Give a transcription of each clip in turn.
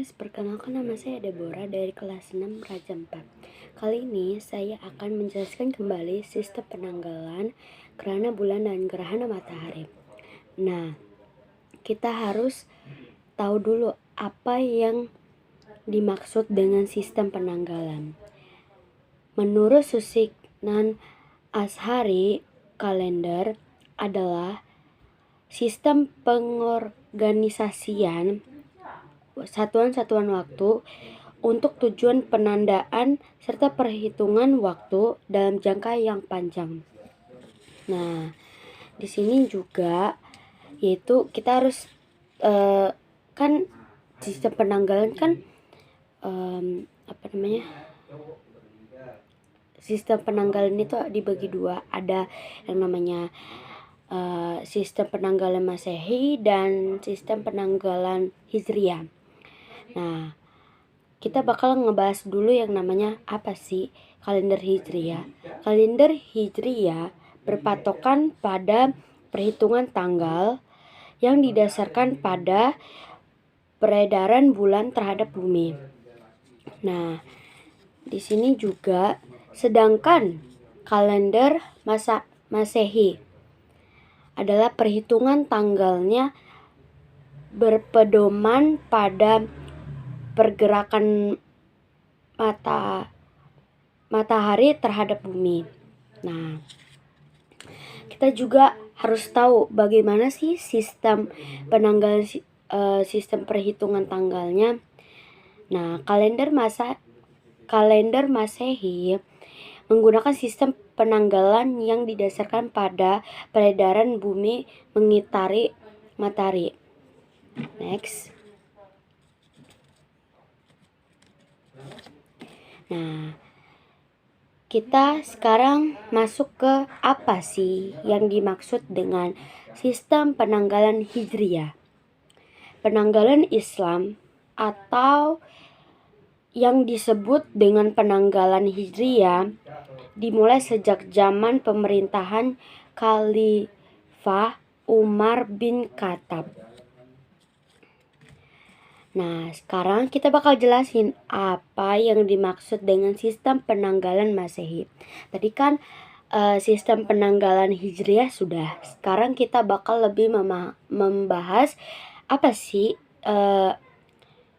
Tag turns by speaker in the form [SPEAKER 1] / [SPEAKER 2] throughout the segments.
[SPEAKER 1] guys, perkenalkan nama saya Deborah dari kelas 6 Raja 4. Kali ini saya akan menjelaskan kembali sistem penanggalan gerhana bulan dan gerhana matahari. Nah, kita harus tahu dulu apa yang dimaksud dengan sistem penanggalan. Menurut Susiknan Ashari, kalender adalah sistem pengorganisasian satuan-satuan waktu untuk tujuan penandaan serta perhitungan waktu dalam jangka yang panjang. Nah, di sini juga yaitu kita harus kan sistem penanggalan kan sistem penanggalan itu dibagi dua, ada yang namanya sistem penanggalan Masehi dan sistem penanggalan Hijriah. Nah, kita bakal ngebahas dulu yang namanya apa sih kalender Hijriah. Kalender Hijriah berpatokan pada perhitungan tanggal yang didasarkan pada peredaran bulan terhadap bumi. Nah, di sini juga sedangkan kalender Masehi adalah perhitungan tanggalnya berpedoman pada pergerakan matahari terhadap bumi. Nah, kita juga harus tahu bagaimana sih sistem penanggalan sistem perhitungan tanggalnya. Nah, kalender Masehi menggunakan sistem penanggalan yang didasarkan pada peredaran bumi mengitari matahari. Next. Nah, kita sekarang masuk ke apa sih yang dimaksud dengan sistem penanggalan Hijriah. Penanggalan Islam atau yang disebut dengan penanggalan Hijriah dimulai sejak zaman pemerintahan Khalifah Umar bin Khattab. Nah, sekarang kita bakal jelasin apa yang dimaksud dengan sistem penanggalan Masehi. Tadi kan sistem penanggalan Hijriah sudah. Sekarang kita bakal lebih membahas apa sih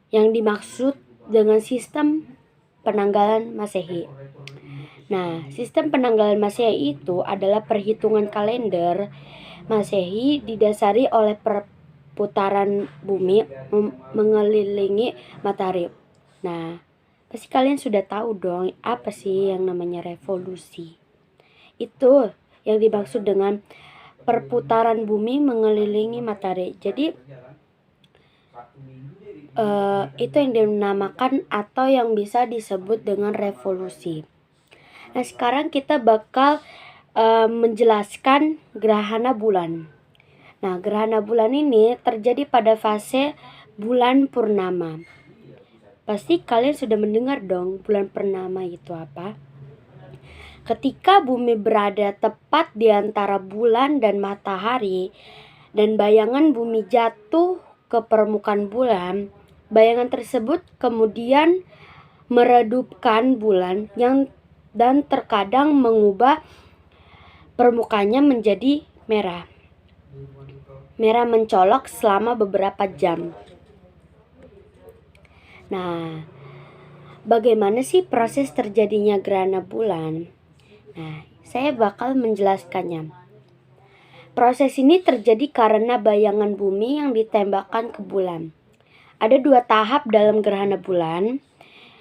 [SPEAKER 1] yang dimaksud dengan sistem penanggalan Masehi. Nah, sistem penanggalan Masehi itu adalah perhitungan kalender Masehi didasari oleh putaran bumi mengelilingi matahari. Nah, pasti kalian sudah tahu dong apa sih yang namanya revolusi. Itu yang dimaksud dengan perputaran bumi mengelilingi matahari. Jadi itu yang dinamakan atau yang bisa disebut dengan revolusi. Nah, sekarang kita bakal menjelaskan gerhana bulan. Nah, gerhana bulan ini terjadi pada fase bulan purnama. Pasti kalian sudah mendengar dong bulan purnama itu apa? Ketika bumi berada tepat di antara bulan dan matahari dan bayangan bumi jatuh ke permukaan bulan, bayangan tersebut kemudian meredupkan bulan dan terkadang mengubah permukaannya menjadi merah mencolok selama beberapa jam. Nah, bagaimana sih proses terjadinya gerhana bulan? Nah, saya bakal menjelaskannya. Proses ini terjadi karena bayangan bumi yang ditembakkan ke bulan. Ada dua tahap dalam gerhana bulan,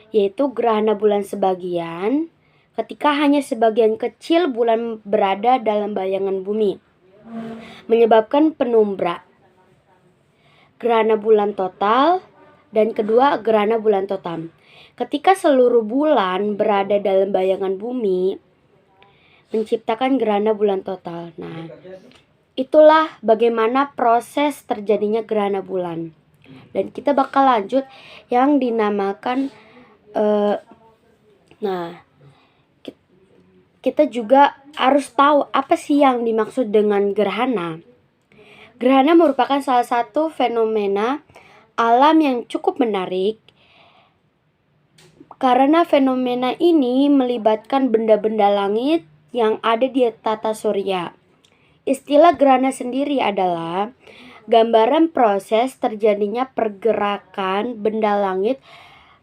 [SPEAKER 1] yaitu gerhana bulan sebagian, ketika hanya sebagian kecil bulan berada dalam bayangan bumi, menyebabkan penumbra. Gerhana bulan total dan kedua gerhana bulan total. Ketika seluruh bulan berada dalam bayangan bumi, menciptakan gerhana bulan total. Nah, itulah bagaimana proses terjadinya gerhana bulan. Dan kita bakal lanjut yang dinamakan kita juga harus tahu apa sih yang dimaksud dengan gerhana. Gerhana merupakan salah satu fenomena alam yang cukup menarik karena fenomena ini melibatkan benda-benda langit yang ada di tata surya. Istilah gerhana sendiri adalah gambaran proses terjadinya pergerakan benda langit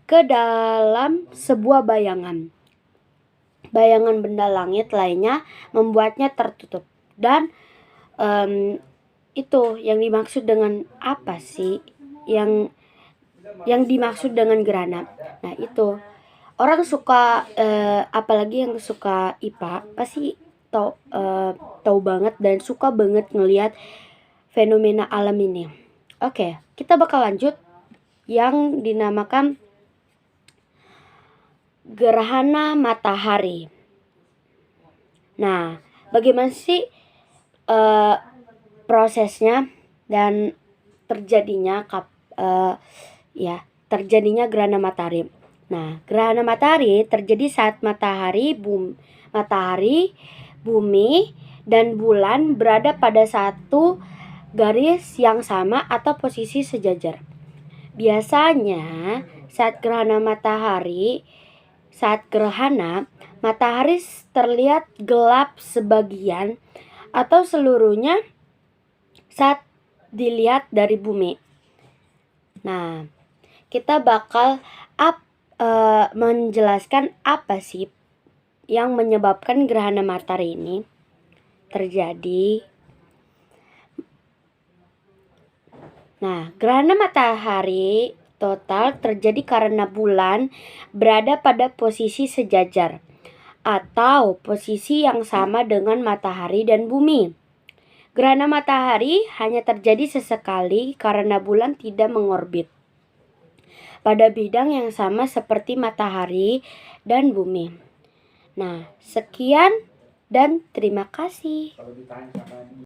[SPEAKER 1] ke dalam sebuah bayangan. Bayangan benda langit lainnya membuatnya tertutup. Dan itu yang dimaksud dengan apa sih? Yang dimaksud dengan gerhana. Nah, itu orang suka apalagi yang suka IPA pasti tahu banget dan suka banget ngelihat fenomena alam ini. Oke, kita bakal lanjut yang dinamakan gerhana matahari. Nah, bagaimana sih prosesnya dan terjadinya terjadinya gerhana matahari. Nah, gerhana matahari terjadi saat matahari, bumi, dan bulan berada pada satu garis yang sama atau posisi sejajar. Biasanya saat gerhana matahari terlihat gelap sebagian atau seluruhnya saat dilihat dari bumi. Nah, kita bakal menjelaskan apa sih yang menyebabkan gerhana matahari ini terjadi. Nah, gerhana matahari total terjadi karena bulan berada pada posisi sejajar atau posisi yang sama dengan matahari dan bumi. Gerhana matahari hanya terjadi sesekali karena bulan tidak mengorbit pada bidang yang sama seperti matahari dan bumi. Nah, sekian dan terima kasih.